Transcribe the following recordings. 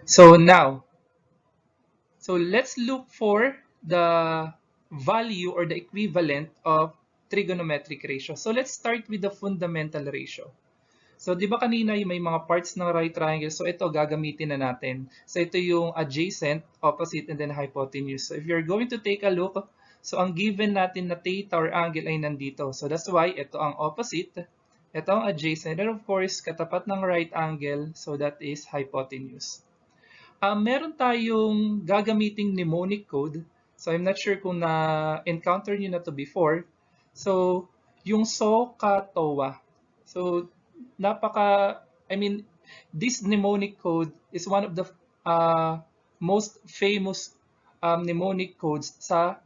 So now, so let's look for the value or the equivalent of trigonometric ratio. So let's start with the fundamental ratio. So, di ba kanina yung may mga parts ng right triangle? So, ito gagamitin na natin. So, ito yung adjacent, opposite, and then hypotenuse. So, if you're going to take a look, so ang given natin na theta or angle ay nandito. So, that's why ito ang opposite, ito ang adjacent, and of course, katapat ng right angle, so that is hypotenuse. Meron tayong gagamiting mnemonic code. So, I'm not sure kung na-encounter nyo na to before. So, yung SOHCAHTOA. So, this mnemonic code is one of the most famous mnemonic codes sa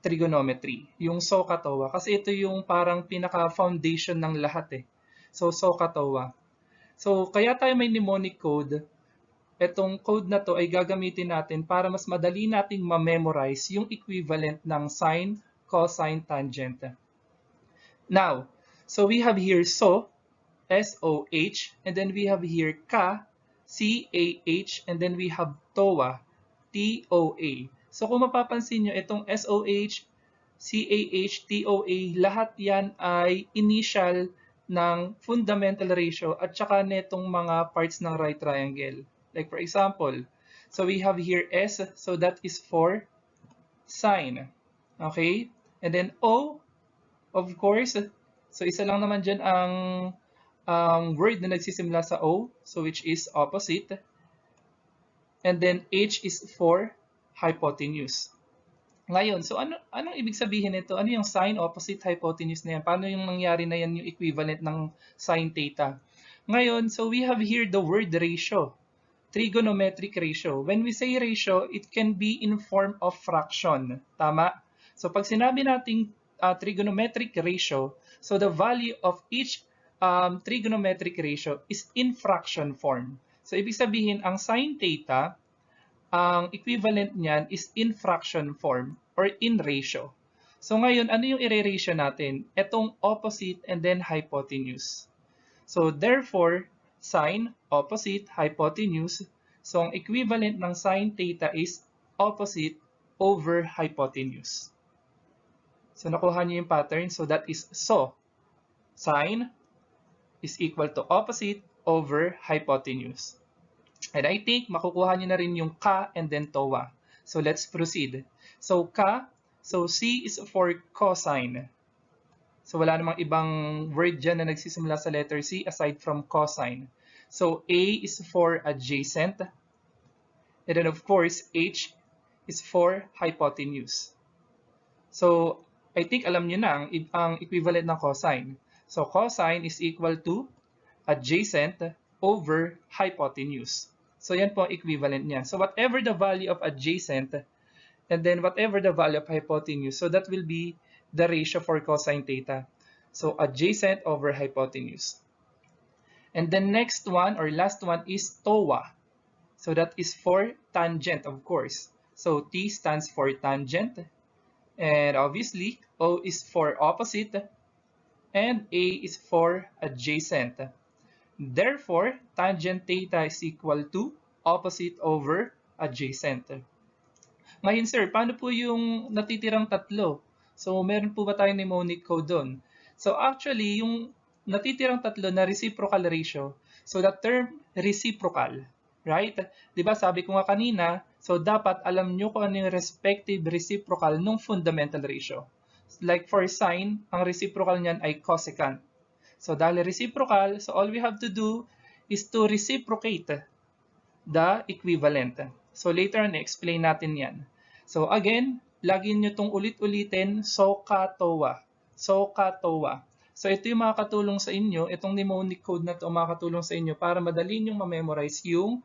trigonometry, yung SOHCAHTOA. Kasi ito yung parang pinaka-foundation ng lahat eh. So, SOHCAHTOA. So, kaya tayo may mnemonic code. Itong code na to ay gagamitin natin para mas madali nating ma-memorize yung equivalent ng sine, cosine, tangent. Now, so we have here SO, S-O-H, and then we have here CA, C-A-H, and then we have TOA, T-O-A. So kung mapapansin nyo, itong S-O-H, C-A-H, T-O-A, lahat yan ay initial ng fundamental ratio at saka netong mga parts ng right triangle. Like for example, so we have here S, so that is for sine. Okay? And then O, of course, so isa lang naman dyan ang word na nagsisimula sa O, so which is opposite. And then H is for hypotenuse. Ngayon, so anong ibig sabihin nito? Ano yung sine, opposite, hypotenuse na yan? Paano yung nangyari na yan yung equivalent ng sine theta? Ngayon, so we have here the word ratio. Trigonometric ratio. When we say ratio, it can be in form of fraction. Tama? So pag sinabi nating trigonometric ratio, so the value of each trigonometric ratio is in fraction form. So ibig sabihin, ang sine theta, ang equivalent niyan is in fraction form or in ratio. So ngayon, ano yung i-ratio natin? Itong opposite and then hypotenuse. So therefore, sine, opposite, hypotenuse. So ang equivalent ng sine theta is opposite over hypotenuse. So nakuha niyo yung pattern. So that is SO. Sine is equal to opposite over hypotenuse. And I think makukuha niyo na rin yung CA and then TOA. So let's proceed. So CA, so C is for cosine. So wala namang ibang word dyan na nagsisimula sa letter C aside from cosine. So A is for adjacent. And then of course, H is for hypotenuse. So I think alam nyo na ang equivalent ng cosine. So cosine is equal to adjacent over hypotenuse. So yan po ang equivalent niya. So whatever the value of adjacent and then whatever the value of hypotenuse, so that will be the ratio for cosine theta. So adjacent over hypotenuse. And the next one or last one is TOA. So that is for tangent, of course. So T stands for tangent. And obviously, O is for opposite. And A is for adjacent. Therefore, tangent theta is equal to opposite over adjacent. Ngayon sir, paano po yung natitirang tatlo? So meron po ba tayong mnemonic code doon? So actually, yung natitirang tatlo na reciprocal ratio, so the term reciprocal, right? Diba sabi ko nga kanina, so dapat alam nyo kung ano yung respective reciprocal ng fundamental ratio. Like for sine, ang reciprocal niyan ay cosecant. So dahil reciprocal, so all we have to do is to reciprocate the equivalent. So later on, explain natin yan. So again, lagi nyo itong ulit-ulitin, SOHCAHTOA. SOHCAHTOA. So ito yung makakatulong sa inyo, itong mnemonic code na ito makakatulong sa inyo para madali nyo ma-memorize yung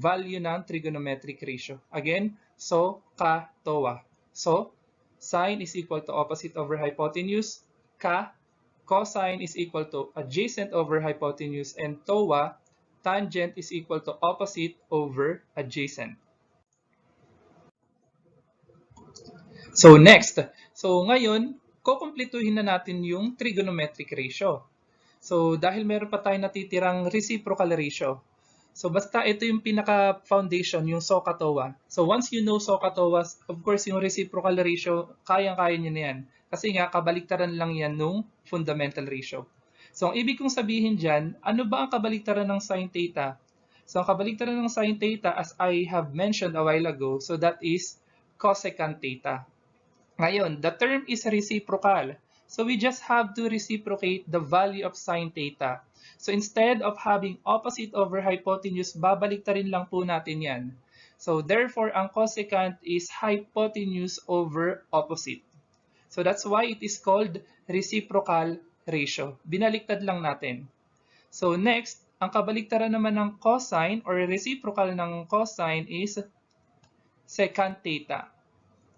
value ng trigonometric ratio. Again, SOHCAHTOA. So, sine is equal to opposite over hypotenuse, CA, cosine is equal to adjacent over hypotenuse, and TOA, tangent is equal to opposite over adjacent. So next, so ngayon, kukumpletuhin na natin yung trigonometric ratio. So dahil meron pa tayong natitirang reciprocal ratio. So basta ito yung pinaka-foundation, yung SOHCAHTOA. So once you know SOHCAHTOA, of course yung reciprocal ratio, kayang-kaya nyo na yan. Kasi nga, kabaliktaran lang yan nung fundamental ratio. So ang ibig kong sabihin dyan, ano ba ang kabaliktaran ng sin theta? So ang kabaliktaran ng sin theta, as I have mentioned a while ago, so that is cosecant theta. Ngayon, the term is reciprocal. So we just have to reciprocate the value of sin theta. So instead of having opposite over hypotenuse, babaliktarin lang po natin yan. So therefore, ang cosecant is hypotenuse over opposite. So that's why it is called reciprocal ratio. Binaliktad lang natin. So next, ang kabaliktaran naman ng cosine or reciprocal ng cosine is secant theta.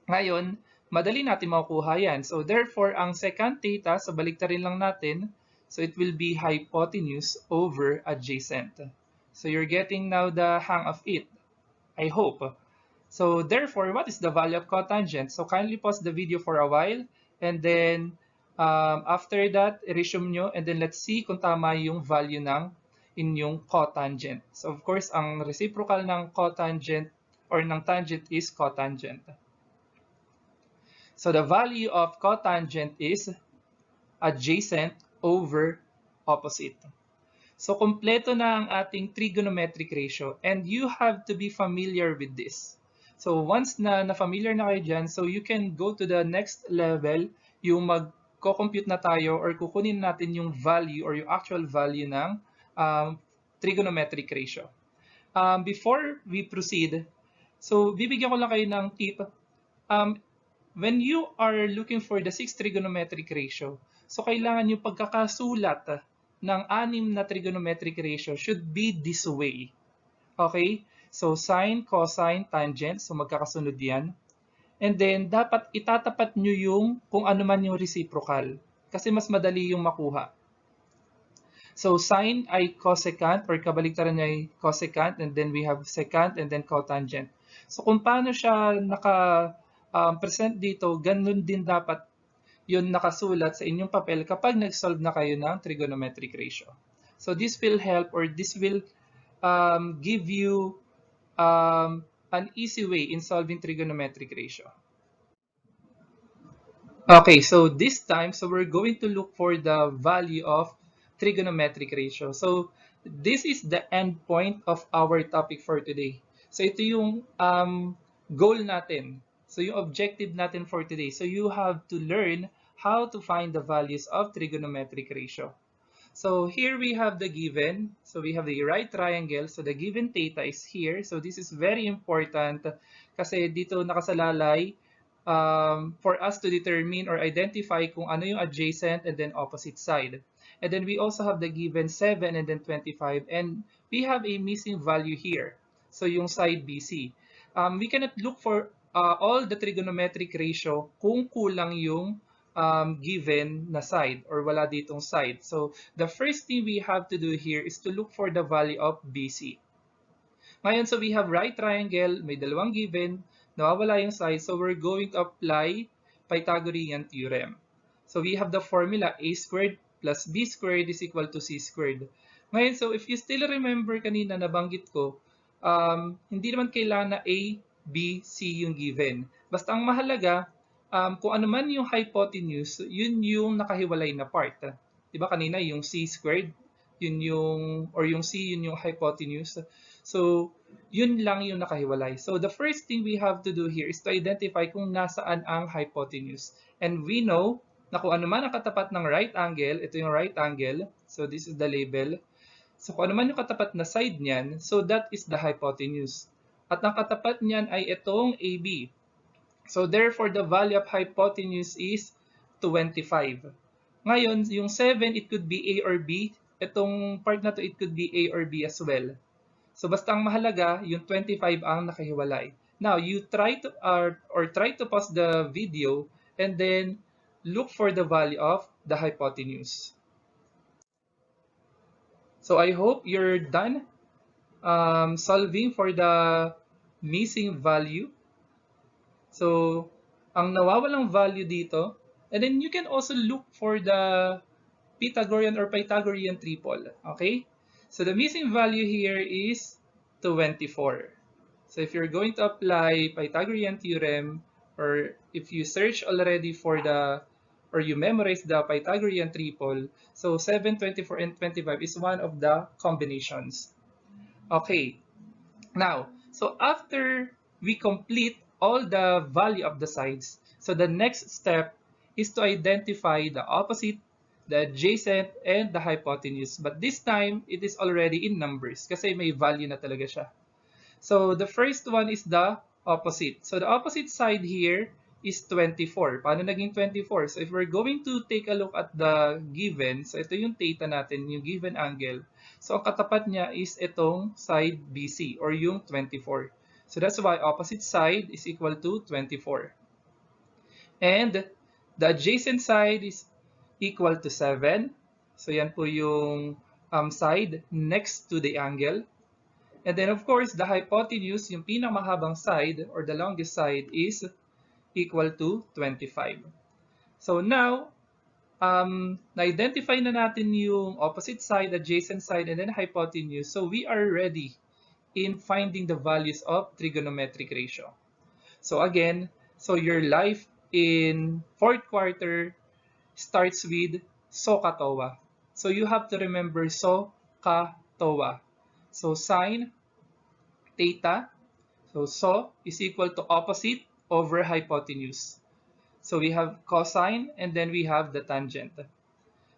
Ngayon, madali natin makukuha yan. So therefore, ang secant theta, sa baliktarin lang natin, so it will be hypotenuse over adjacent. So you're getting now the hang of it, I hope. So therefore, what is the value of cotangent? So kindly pause the video for a while, and then after that, resume nyo, and then let's see kung tama yung value ng inyong cotangent. So of course, ang reciprocal ng cotangent or ng tangent is cotangent. So the value of cotangent is adjacent over opposite. So kompleto na ang ating trigonometric ratio, and you have to be familiar with this. So once na familiar na kayo dyan, so you can go to the next level, yung magko-compute na tayo or kukunin natin yung value or yung actual value ng trigonometric ratio. Before we proceed, so bibigyan ko lang kayo ng tip. When you are looking for the 6th trigonometric ratio, so kailangan yung pagkakasulat ng 6 na trigonometric ratio should be this way. Okay? So sine, cosine, tangent, so magkakasunod yan. And then, dapat itatapat nyo yung kung ano man yung reciprocal. Kasi mas madali yung makuha. So sine ay cosecant or kabaliktaran niya ay cosecant, and then we have secant and then cotangent. So kung paano siya present dito, ganun din dapat yun nakasulat sa inyong papel kapag nag-solve na kayo ng trigonometric ratio. So this will help, or this will give you an easy way in solving trigonometric ratio. Okay, so this time, so we're going to look for the value of trigonometric ratio. So this is the end point of our topic for today. So ito yung goal natin. So yung objective natin for today. So you have to learn how to find the values of trigonometric ratio. So here we have the given. So we have the right triangle. So the given theta is here. So this is very important kasi dito nakasalalay for us to determine or identify kung ano yung adjacent and then opposite side. And then we also have the given 7 and then 25. And we have a missing value here. So yung side BC. We cannot look for all the trigonometric ratio kung kulang yung given na side or wala ditong side. So the first thing we have to do here is to look for the value of BC. Ngayon, so we have right triangle, may dalawang given, nawawala yung side, so we're going to apply Pythagorean Theorem. So we have the formula a squared plus b squared is equal to c squared. Ngayon, so if you still remember kanina nabanggit ko, hindi naman kailangan na a, b, c yung given. Basta ang mahalaga, kung ano man yung hypotenuse, yun yung nakahiwalay na part. Diba kanina yung c squared, yun yung, or yung c, yun yung hypotenuse. So, yun lang yung nakahiwalay. So, the first thing we have to do here is to identify kung nasaan ang hypotenuse. And we know na kung ano man ang katapat ng right angle, ito yung right angle. So, this is the label. So, kung ano man yung katapat na side niyan, so that is the hypotenuse. At ang katapat niyan ay itong AB. So, therefore, the value of hypotenuse is 25. Ngayon, yung 7, it could be A or B. Itong part na to, it could be A or B as well. So, basta ang mahalaga, yung 25 ang nakahiwalay. Now, you try to, try to pause the video and then look for the value of the hypotenuse. So, I hope you're done solving for the missing value. So, ang nawawalang value dito, and then you can also look for the Pythagorean or Pythagorean triple. Okay? So the missing value here is 24. So if you're going to apply Pythagorean Theorem, or if you search already for or you memorize the Pythagorean triple, so 7, 24, and 25 is one of the combinations. Okay, now, so after we complete all the value of the sides, so the next step is to identify the opposite, the adjacent, and the hypotenuse. But this time, it is already in numbers kasi may value na talaga siya. So the first one is the opposite. So the opposite side here is 24. Paano naging 24? So if we're going to take a look at the given, so ito yung theta natin, yung given angle. So ang katapat niya is itong side BC or yung 24. So that's why opposite side is equal to 24. And the adjacent side is equal to 7. So yan po yung side next to the angle. And then of course, the hypotenuse, yung pinakamahabang side or the longest side is equal to 25. So now, na-identify na natin yung opposite side, adjacent side, and then hypotenuse. So we are ready in finding the values of trigonometric ratio. So again, so your life in fourth quarter starts with SOHCAHTOA. So you have to remember SOHCAHTOA. So sine theta, so is equal to opposite over hypotenuse. So we have cosine and then we have the tangent.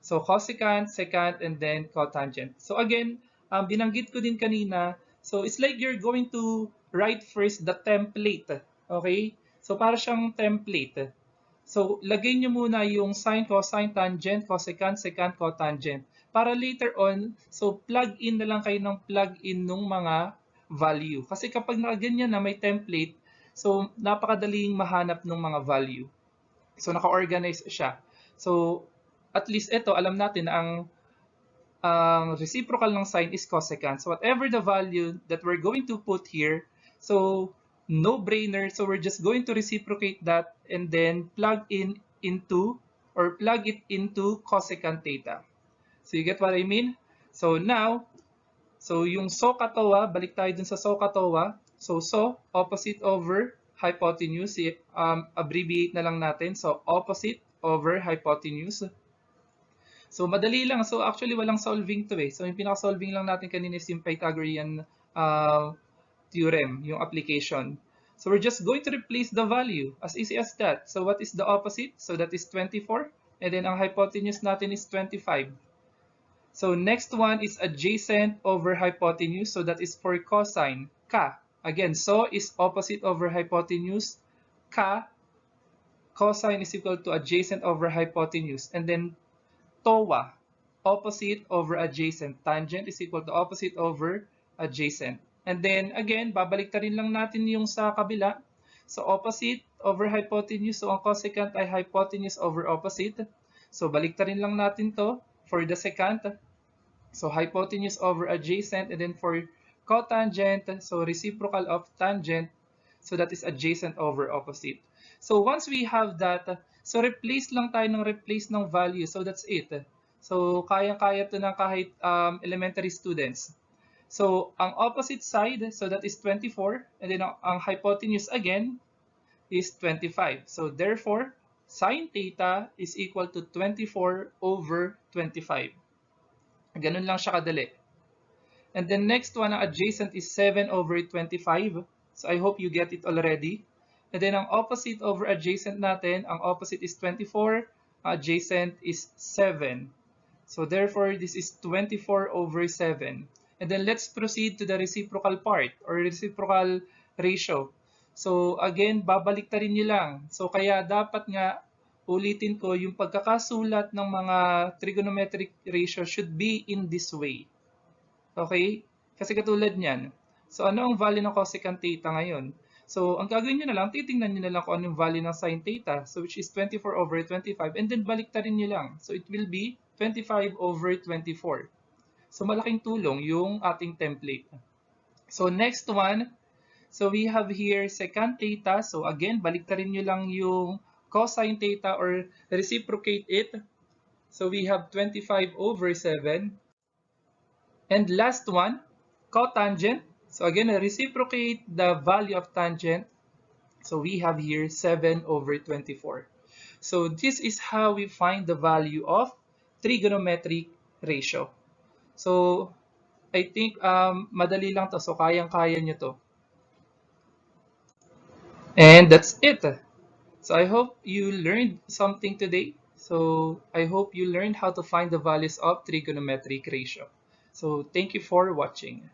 So cosecant, secant, and then cotangent. So again, binanggit ko din kanina, so it's like you're going to write first the template. Okay? So para siyang template. So lagay nyo muna yung sine, cosine, tangent, cosecant, secant, cotangent. Para later on, so plug in na lang kayo ng plug in nung mga value. Kasi kapag nakaganyan na may template, so napakadaling mahanap ng mga value. So naka-organize siya. So at least ito, alam natin na ang reciprocal ng sine is cosecant. So whatever the value that we're going to put here, so no-brainer. So we're just going to reciprocate that and then plug it into cosecant theta. So you get what I mean? So now, so yung SOHCAHTOA, balik tayo dun sa SOHCAHTOA. So opposite over hypotenuse, abbreviate na lang natin. So opposite over hypotenuse. So madali lang. So actually walang solving to eh. So yung pinaka-solving lang natin kanina is yung Pythagorean theorem, yung application. So we're just going to replace the value. As easy as that. So what is the opposite? So that is 24. And then ang hypotenuse natin is 25. So next one is adjacent over hypotenuse. So that is for cosine, ka. Again, so is opposite over hypotenuse. Ka, cosine is equal to adjacent over hypotenuse. And then TOA, opposite over adjacent. Tangent is equal to opposite over adjacent. And then again, babalik rin lang natin yung sa kabila. So opposite over hypotenuse. So ang cosecant ay hypotenuse over opposite. So balik rin lang natin to for the secant. So hypotenuse over adjacent, and then for cotangent, so reciprocal of tangent, so that is adjacent over opposite. So once we have that, so replace lang tayo ng replace ng value, so that's it. So kaya-kaya to ng kahit elementary students. So ang opposite side, so that is 24, and then ang hypotenuse again is 25. So therefore, sine theta is equal to 24 over 25. Ganun lang siya kadali. And then next one, ang adjacent is 7 over 25. So I hope you get it already. And then ang opposite over adjacent natin, ang opposite is 24, adjacent is 7. So therefore, this is 24 over 7. And then let's proceed to the reciprocal part or reciprocal ratio. So again, babaliktarin nyo lang. So kaya dapat nga, ulitin ko, yung pagkakasulat ng mga trigonometric ratio should be in this way. Okay? Kasi katulad niyan. So ano ang value ng cosecant theta ngayon? So ang gagawin nyo na lang, titingnan nyo na lang kung ano yung value ng sine theta. So which is 24 over 25. And then baliktarin nyo lang. So it will be 25 over 24. So malaking tulong yung ating template. So next one, so we have here secant theta. So again, baliktarin nyo lang yung cosine theta or reciprocate it. So we have 25 over 7. And last one, cotangent. So again, reciprocate the value of tangent. So we have here 7 over 24. So this is how we find the value of trigonometric ratio. So I think madali lang to. So kayang-kaya nyo to. And that's it. So I hope you learned something today. So I hope you learned how to find the values of trigonometric ratio. So thank you for watching.